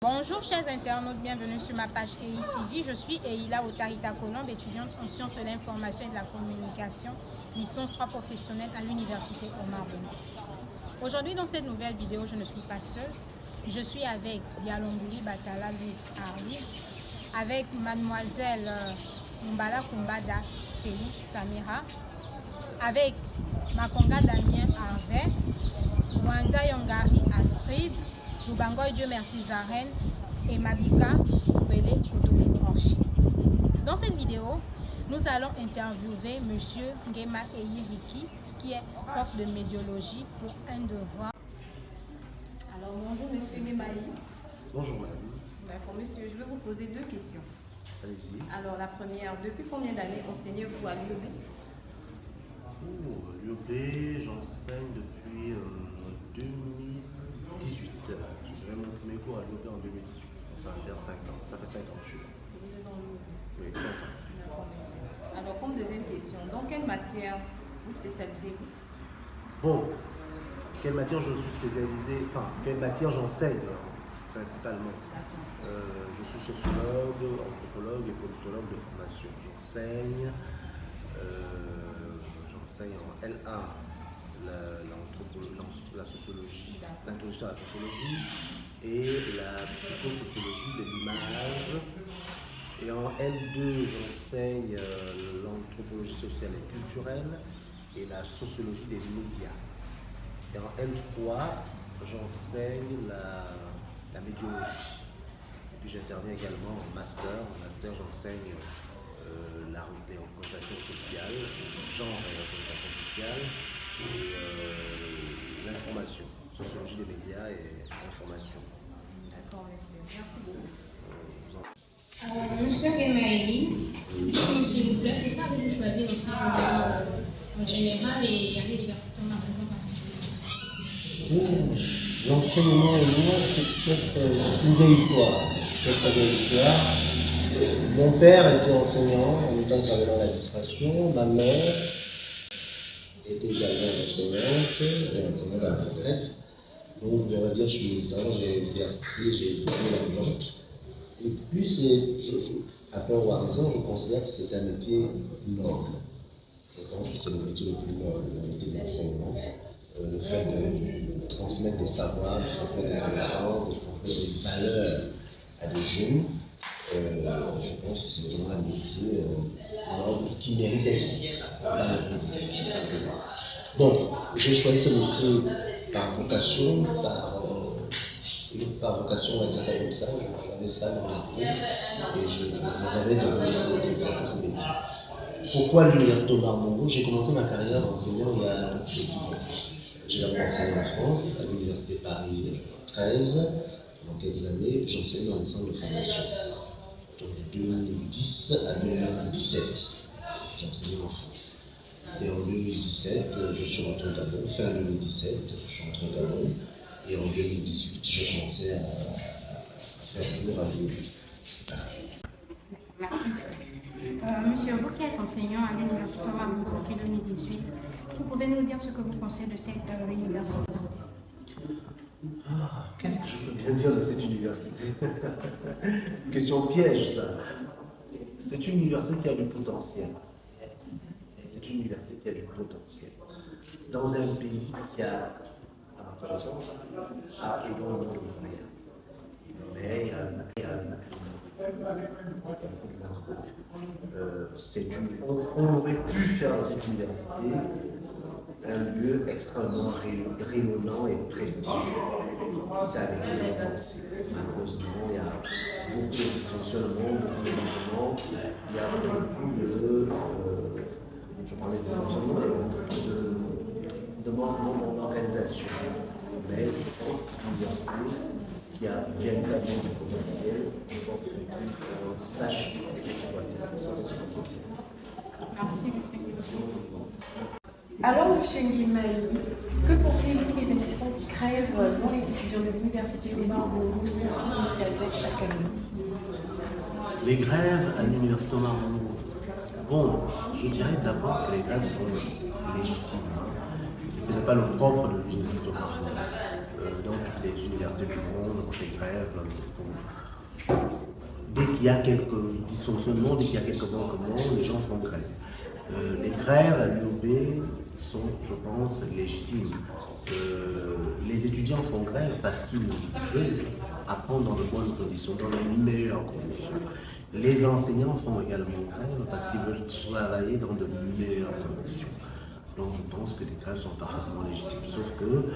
Bonjour chers internautes, bienvenue sur ma page EI TV. Je suis Eila Otarita Colombe, étudiante en sciences de l'information et de la communication, licence 3 professionnelle à l'université Omar Bongo. Aujourd'hui dans cette nouvelle vidéo, je ne suis pas seule. Je suis avec Dialongouli Batala Louise Arli, avec mademoiselle Mbala Kumbada Félix Samira, avec Makonga Damien Harvey, Wanza Yongari Astrid, Lubangoy Dieu merci Zaren et Mabika Wele Kotomi Orchi. Dans cette vidéo, nous allons interviewer M. Ngema Eyiriki, qui est prof de médiologie pour un devoir. Alors bonjour M. Ngema. Bonjour madame. D'accord monsieur, je vais vous poser deux questions. Allez-y. Alors la première, depuis combien d'années enseignez-vous à l'UOB? L'UOB, j'enseigne depuis 2018. J'ai fait mon premier cours à l'UOB en 2018. Ça va faire 5 ans. Ça fait 5 ans que je suis là. Vous êtes dans l'UOB? Oui, 5 ans. D'accord monsieur. Alors comme deuxième question, dans quelle matière vous spécialisez-vous? Bon, quelle matière je suis spécialisé, enfin, quelle matière j'enseigne principalement. Je suis sociologue, anthropologue et politologue de formation. J'enseigne en L1 la sociologie, l'introduction à la sociologie et la psychosociologie de l'image. Et en L2, j'enseigne l'anthropologie sociale et culturelle et la sociologie des médias. Et en L3, j'enseigne la médiologie. Et puis j'interviens également en master. En master, j'enseigne les représentations sociales, genre et représentation sociale, et l'information, sociologie des médias et information. D'accord monsieur, merci beaucoup. Monsieur Ngemaeli, s'il vous plaît, pourquoi avez-vous choisi aussi en général et à l'université Omar Bongo en particulier? L'enseignement et moi, c'est peut-être une vieille histoire. Peut-être une vieille histoire. Mon père était enseignant en même temps que j'avais dans l'administration. Ma mère était également enseignante, enseignante à la retraite. Donc, on va dire, je suis militant, j'ai exercé, j'ai étudié là-dedans. Et puis, à tort ou à raison, je considère que c'est un métier noble. Je pense que c'est le métier le plus noble, le métier de l'enseignement. Le fait de transmettre des savoirs, de transmettre des connaissances, de transmettre des valeurs à des jeunes, je pense que c'est vraiment un métier qui mérite d'être. Donc, j'ai choisi ce métier par vocation, par vocation, on va dire ça comme ça, j'avais ça dans le tête et je rêvais d'exercer ce métier. Pourquoi l'université Omar Bongo? J'ai commencé ma carrière d'enseignant il y a 10 ans. J'ai d'abord enseigné en France, à l'université Paris 13, dans quelques années, j'ai enseigné dans les centres de formation. Donc de 2010 à 2017, j'ai enseigné en France. Et en 2017, je suis rentré au Gabon. Fin 2017, je suis rentré au Gabon. Et en 2018, j'ai commencé à faire cours à l'UOB. Merci. Monsieur, vous qui êtes enseignant à l'université Omar Bongo depuis 2018, vous pouvez nous dire ce que vous pensez de cette université? Qu'est-ce que je peux bien dire de cette université? Question piège, ça. C'est une université qui a du potentiel. C'est une université qui a du potentiel. Dans un pays qui a, à ma connaissance, énormément de moyens. Mais on aurait pu faire dans cette université un lieu extrêmement rayonnant et prestigieux. Ça avait été pensé. Malheureusement, il y a beaucoup de dysfonctionnements, beaucoup de manquements, il y a beaucoup de, je parlais de dysfonctionnements, il y a beaucoup de manquements dans l'organisation. Mais je pense que c'est une université qui a véritablement du potentiel, il faut qu'on sache exploiter son potentiel. Merci, monsieur. Alors monsieur Ngema, que pensez-vous des incessants grèves dont les étudiants de l'université Omar Bongo sont initiés chaque année? Les grèves à l'université Omar Bongo. Bon, je dirais d'abord que les grèves sont légitimes. Ce n'est pas le propre de l'université Omar Bongo. Dans toutes les universités du monde, fait grève dès qu'il y a quelques dysfonctionnements, dès qu'il y a quelques manquements, les gens font grève. Les grèves à l'UOB sont, je pense, légitimes. Les étudiants font grève parce qu'ils veulent apprendre dans de bonnes conditions, dans les meilleures conditions. Les enseignants font également grève parce qu'ils veulent travailler dans de meilleures conditions. Donc je pense que les grèves sont parfaitement légitimes, sauf que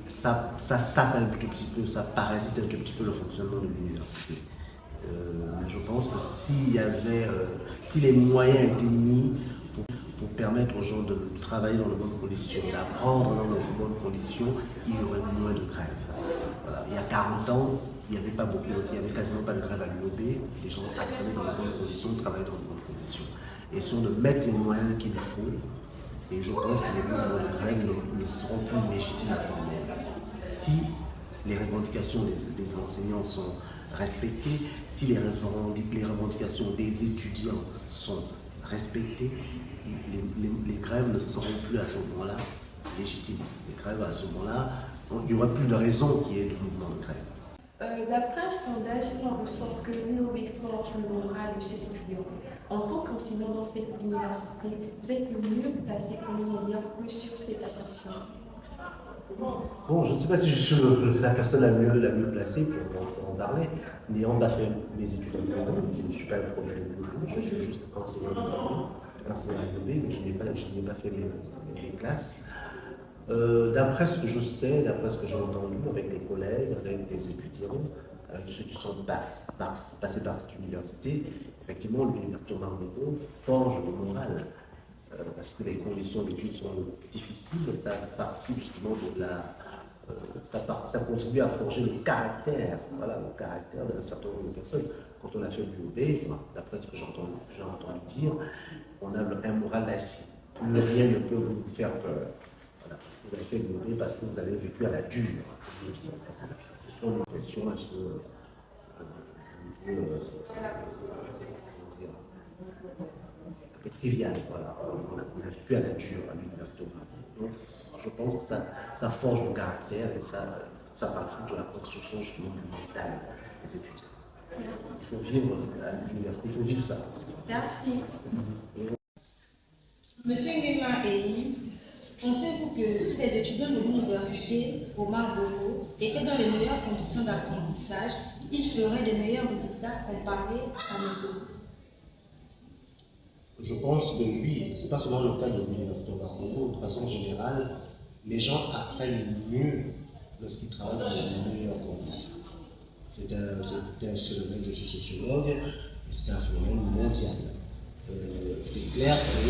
ça sape un tout petit peu, ça parasite un tout petit peu le fonctionnement de l'université. Mais je pense que si les moyens étaient mis pour permettre aux gens de travailler dans de bonnes conditions, d'apprendre dans de bonnes conditions, il y aurait moins de grèves. Voilà. Il y a 40 ans, il n'y avait quasiment pas de grève à l'UOB, les gens apprenaient dans de bonnes conditions, travaillaient dans de bonnes conditions. Et si on de mettre les moyens qu'il faut, et je pense que les mouvements de grève ne seront plus légitimes à ce moment-là. Si les revendications des enseignants sont respectées, si les revendications des étudiants sont respectées, les grèves ne seront plus à ce moment-là légitimes. Les grèves à ce moment-là, il n'y aura plus de raison qu'il y ait de mouvement de grève. D'après un sondage, il en ressort que l'UOB forge le moral de ses étudiants. En tant qu'enseignant dans cette université, vous êtes le mieux placé pour nous dire plus sur cette assertion. Bon, je ne sais pas si je suis la personne la mieux placée pour en parler. N'ayant pas fait mes études en UOB, je ne suis pas un projet de l'UOB, je suis juste enseignant de l'UOB, mais je n'ai pas fait mes classes. D'après ce que je sais, d'après ce que j'ai entendu avec les collègues, avec les étudiants, avec ceux qui sont passés par cette université, effectivement, l'université Omar Bongo forge le moral. Parce que les conditions d'études sont difficiles, ça participe justement ça contribue à forger le caractère, voilà, le caractère d'un certain nombre de personnes. Quand on a fait l'UOB, d'après ce que j'ai entendu dire, on a un moral d'acier. Plus rien ne peut vous faire peur. Voilà, parce que vous avez fait l'UOB, parce que vous avez vécu à la dure. C'est une expression un peu trivial, voilà. On a vécu à la dure à l'université. Donc, je pense que ça forge le caractère et ça participe de la construction justement du mental des étudiants. Il faut vivre à l'université, il faut vivre ça. Merci. Monsieur Nguema Eyi, pensez-vous que si les étudiants de l'université Omar Bongo étaient dans les meilleures conditions d'apprentissage, ils feraient de meilleurs résultats comparés à nous? Je pense que oui, ce n'est pas seulement le cas de l'université Omar Bongo, de façon générale, les gens apprennent mieux lorsqu'ils travaillent dans les meilleures conditions. C'est un phénomène, je suis sociologue, c'est un phénomène mondial. C'est clair que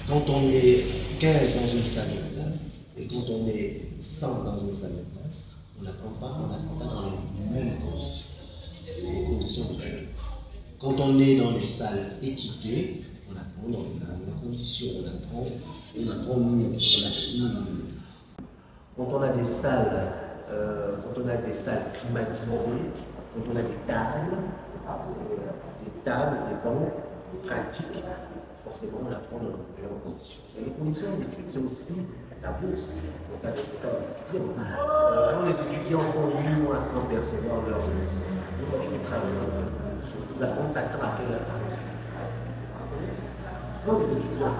quand on est 15 dans une salle de classe et quand on est 100 dans une salle de classe, on n'apprend pas dans les mêmes conditions, les conditions réelles. Quand on est dans une salle équipée, on apprend dans les mêmes conditions, on apprend mieux, on assimile mieux. Quand on a des salles climatisées, quand on a des tables, des bancs, des pratiques, forcément on apprend dans de meilleures conditions. Et les conditions d'études, c'est aussi la bourse. Quand les étudiants font 8 mois sans percevoir leur bourse, ils travaillent dans de bonnes conditions. Nous avons ça rappelle la paresse. Quand les étudiants,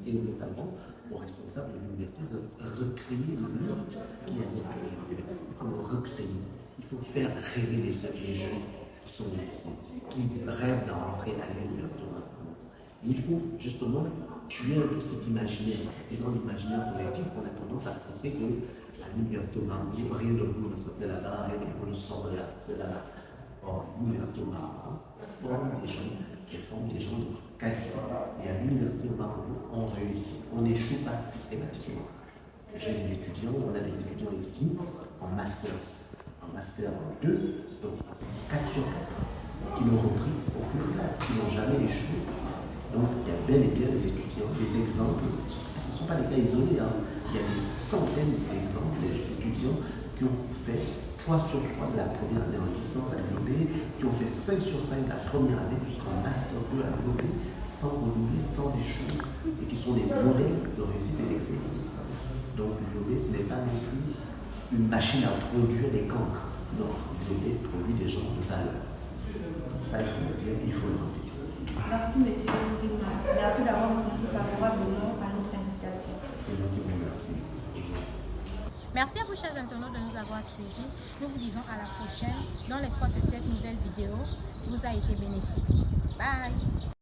et notamment aux responsables de l'université, de recréer le mythe qui est avec l'université. Il faut le recréer. Il faut faire rêver les jeunes qui sont ici, qui rêvent d'entrer à l'université. Il faut justement tuer un peu cet imaginaire. C'est dans l'imaginaire collectif qu'on a tendance à penser que à l'université Omar Bongo, rien de bon ne sort de là-bas, rien de bon ne sort de là-bas. Or, l'université Omar Bongo forme des gens de qualité. Et à l'université Omar Bongo, on réussit. On n'échoue pas systématiquement. J'ai des étudiants, on a des étudiants ici en master 2, donc 4 sur 4, qui n'ont repris aucune classe, qui n'ont jamais échoué. Donc il y a bel et bien des étudiants, des exemples, ce ne sont pas des cas isolés, hein. Il y a des centaines d'exemples d'étudiants qui ont fait 3 sur 3 de la première année en licence à l'UOB, qui ont fait 5 sur 5 de la première année jusqu'en master 2 à l'UOB, sans renouveler, sans échouer, et qui sont des modèles de réussite et d'excellence. Donc l'UOB, ce n'est pas non plus une machine à produire des cancres. Non, vous avez produit des gens de valeur. Ça, il faut le dire, il faut le redire. Merci, monsieur Ndima. Merci d'avoir répondu favorablement à notre invitation. C'est moi qui vous remercie. Merci à vous, chers internautes, de nous avoir suivis. Nous vous disons à la prochaine, dans l'espoir que cette nouvelle vidéo vous a été bénéfique. Bye!